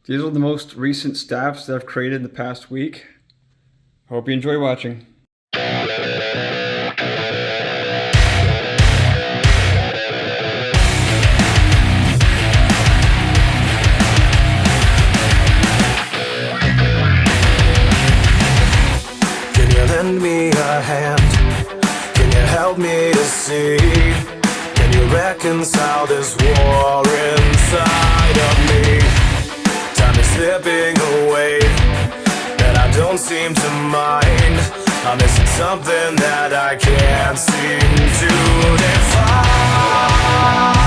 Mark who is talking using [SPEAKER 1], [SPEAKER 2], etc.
[SPEAKER 1] These are the most recent staffs that I've created in the past week. Hope you enjoy watching.
[SPEAKER 2] Can you lend me a hand? Can you help me to see? Can you reconcile this war inside of me? Time is slipping away, and I don't seem to mind. I'm missing something that I can't seem to define.